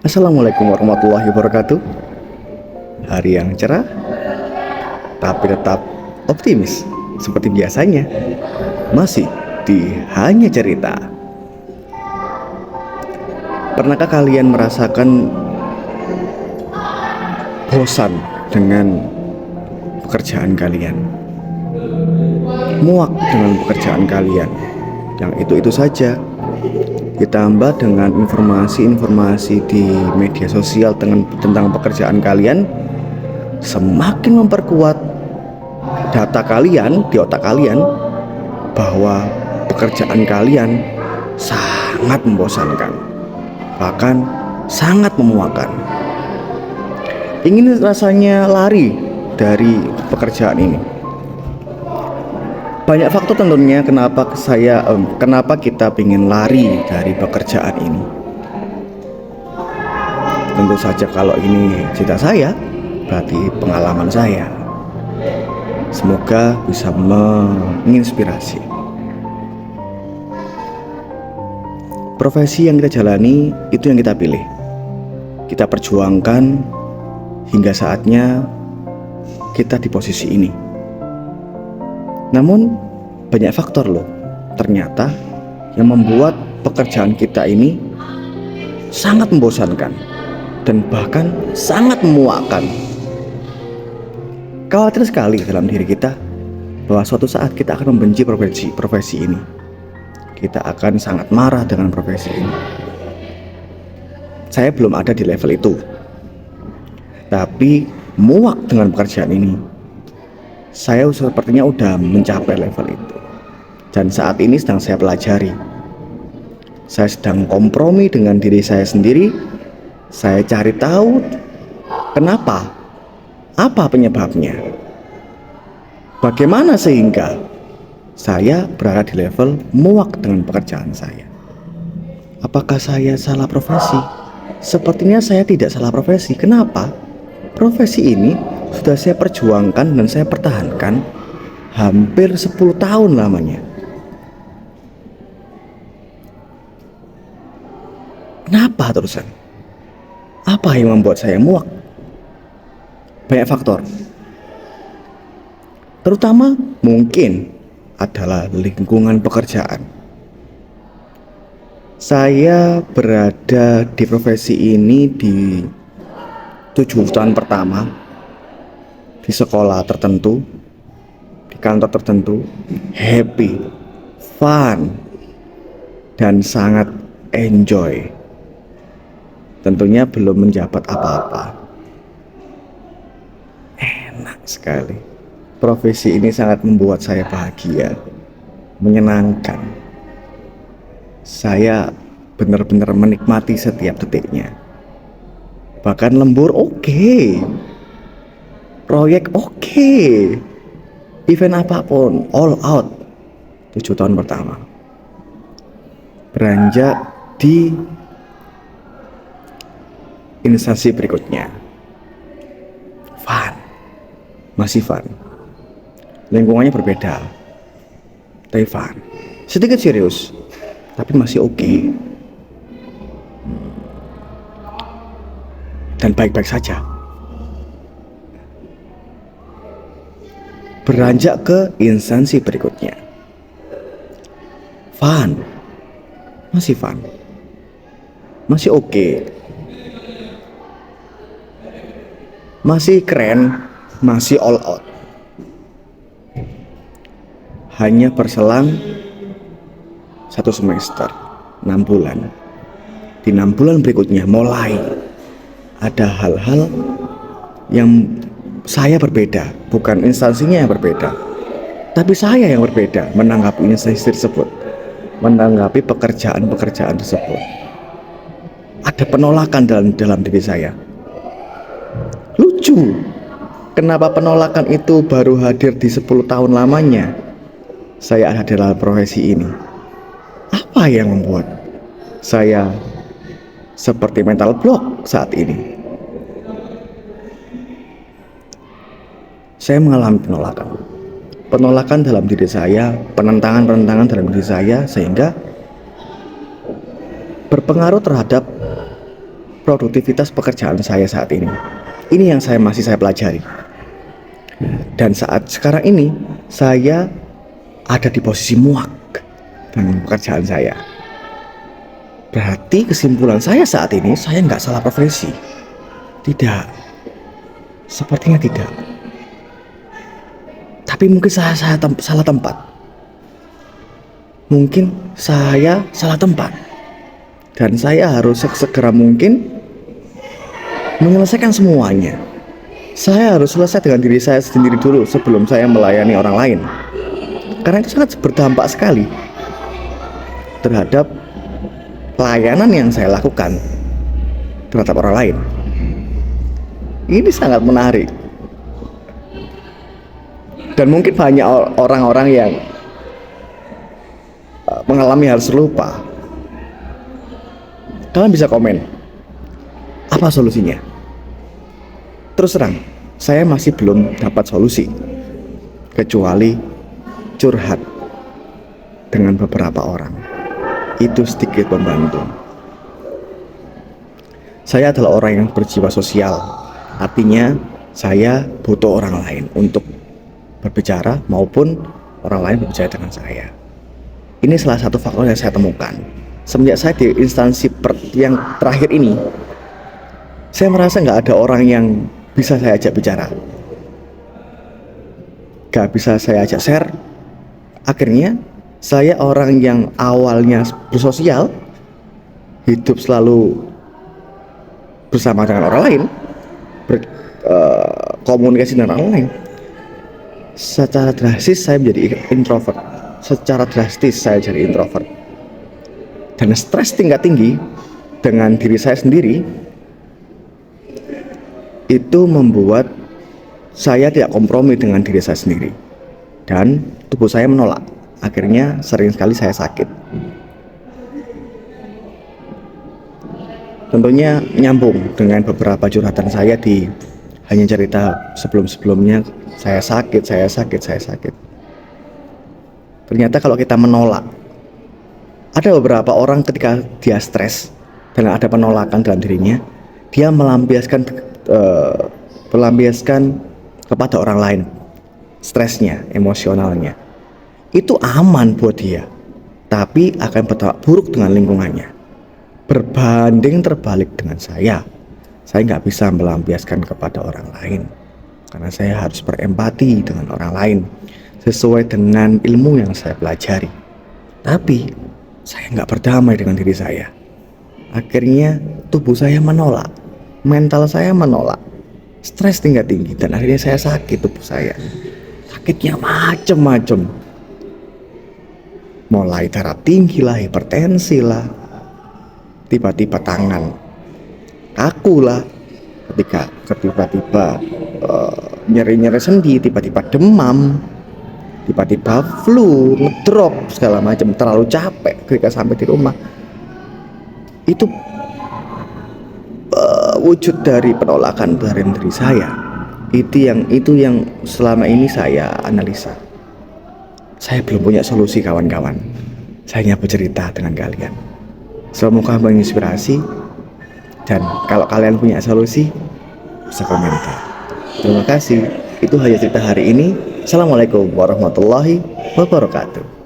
Assalamualaikum warahmatullahi wabarakatuh. Hari yang cerah, tapi tetap optimis seperti biasanya. Masih di Hanya Cerita. Pernahkah kalian merasakan bosan dengan pekerjaan kalian? Muak dengan pekerjaan kalian yang itu-itu saja, ditambah dengan informasi-informasi di media sosial tentang pekerjaan kalian semakin memperkuat data kalian di otak kalian bahwa pekerjaan kalian sangat membosankan, bahkan sangat memuakkan. Ingin rasanya lari dari pekerjaan ini. Banyak faktor tentunya kenapa kita ingin lari dari pekerjaan ini. Tentu saja kalau ini cerita saya, berarti pengalaman saya. Semoga bisa menginspirasi. Profesi yang kita jalani itu yang kita pilih. Kita perjuangkan hingga saatnya kita di posisi ini. Namun banyak faktor loh ternyata yang membuat pekerjaan kita ini sangat membosankan dan bahkan sangat memuakkan. Khawatir sekali dalam diri kita bahwa suatu saat kita akan membenci profesi ini. Kita akan sangat marah dengan profesi ini. Saya belum ada di level itu, tapi muak dengan pekerjaan ini. Saya sepertinya udah mencapai level itu. Dan saat ini sedang saya pelajari. Saya sedang kompromi dengan diri saya sendiri. Saya cari tahu kenapa, apa penyebabnya, bagaimana sehingga saya berada di level muak dengan pekerjaan saya. Apakah saya salah profesi? Sepertinya saya tidak salah profesi. Kenapa? Profesi ini sudah saya perjuangkan dan saya pertahankan hampir 10 tahun lamanya. Kenapa terusan? Apa yang membuat saya muak? Banyak faktor. Terutama mungkin adalah lingkungan pekerjaan. Saya berada di profesi ini di 7 tahun pertama, di sekolah tertentu, di kantor tertentu, happy, fun, dan sangat enjoy. Tentunya belum menjabat apa-apa. Enak sekali. Profesi ini sangat membuat saya bahagia, menyenangkan. Saya benar-benar menikmati setiap detiknya. Bahkan lembur oke. Proyek oke. Event apapun all out. 7 tahun pertama. Beranjak di instansi berikutnya. Fun. Masih fun. Lingkungannya berbeda. Tapi fun. Sedikit serius, tapi masih oke. Dan baik-baik saja. Beranjak ke instansi berikutnya. Fun. Masih fun. Masih oke. Masih keren. Masih all out. Hanya berselang 1 semester, 6 bulan. Di 6 bulan berikutnya mulai ada hal-hal yang saya berbeda, bukan instansinya yang berbeda, tapi saya yang berbeda menanggapi instansi tersebut, menanggapi pekerjaan tersebut. Ada penolakan dalam diri saya. Lucu, kenapa penolakan itu baru hadir di 10 tahun lamanya saya ada dalam profesi ini? Apa yang membuat saya seperti mental block saat ini? Saya mengalami penolakan dalam diri saya, penentangan dalam diri saya, sehingga berpengaruh terhadap produktivitas pekerjaan saya saat ini. Ini yang masih saya pelajari. Dan saat sekarang ini saya ada di posisi muak dengan pekerjaan saya. Berarti kesimpulan saya saat ini, saya nggak salah profesi. Tidak, sepertinya tidak. Tapi mungkin saya salah tempat. Mungkin saya salah tempat. Dan saya harus segera mungkin menyelesaikan semuanya. Saya harus selesai dengan diri saya sendiri dulu sebelum saya melayani orang lain. Karena itu sangat berdampak sekali terhadap pelayanan yang saya lakukan terhadap orang lain. Ini sangat menarik. Dan mungkin banyak orang-orang yang mengalami hal serupa. Kalian bisa komen, apa solusinya? Terus terang, saya masih belum dapat solusi kecuali curhat dengan beberapa orang. Itu sedikit membantu. Saya adalah orang yang berjiwa sosial. Artinya saya butuh orang lain untuk berbicara maupun orang lain berbicara dengan saya. Ini salah satu faktor yang saya temukan. Semenjak saya di instansi yang terakhir ini, saya merasa nggak ada orang yang bisa saya ajak bicara, gak bisa saya ajak share. Akhirnya saya orang yang awalnya bersosial, hidup selalu bersama dengan orang lain, berkomunikasi dengan orang lain, secara drastis saya menjadi introvert. Dan stres tingkat tinggi dengan diri saya sendiri itu membuat saya tidak kompromi dengan diri saya sendiri, dan tubuh saya menolak. Akhirnya sering sekali saya sakit. Tentunya nyambung dengan beberapa curhatan saya di Hanya Cerita sebelum-sebelumnya. Saya sakit. Ternyata kalau kita menolak, ada beberapa orang ketika dia stres dan ada penolakan dalam dirinya, dia melampiaskan kepada orang lain stresnya, emosionalnya. Itu aman buat dia, tapi akan berdampak buruk dengan lingkungannya. Berbanding terbalik dengan saya nggak bisa melampiaskan kepada orang lain karena saya harus berempati dengan orang lain sesuai dengan ilmu yang saya pelajari. Tapi saya nggak berdamai dengan diri saya. Akhirnya tubuh saya menolak, mental saya menolak, stres tingkat tinggi, dan akhirnya saya sakit. Tubuh saya sakitnya macem-macem, mulai darah tinggi lah, hipertensi lah, tiba-tiba tangan kaku lah, ketika tiba-tiba nyeri-nyeri sendi, tiba-tiba demam, tiba-tiba flu, ngedrop segala macam, terlalu capek ketika sampai di rumah. Itu wujud dari penolakan dari diri saya. Itu yang selama ini saya analisa. Saya belum punya solusi, kawan-kawan. Saya hanya bercerita dengan kalian. Semoga menginspirasi, dan kalau kalian punya solusi bisa komentar. Terima kasih. Itu Hanya Cerita hari ini. Assalamualaikum warahmatullahi wabarakatuh.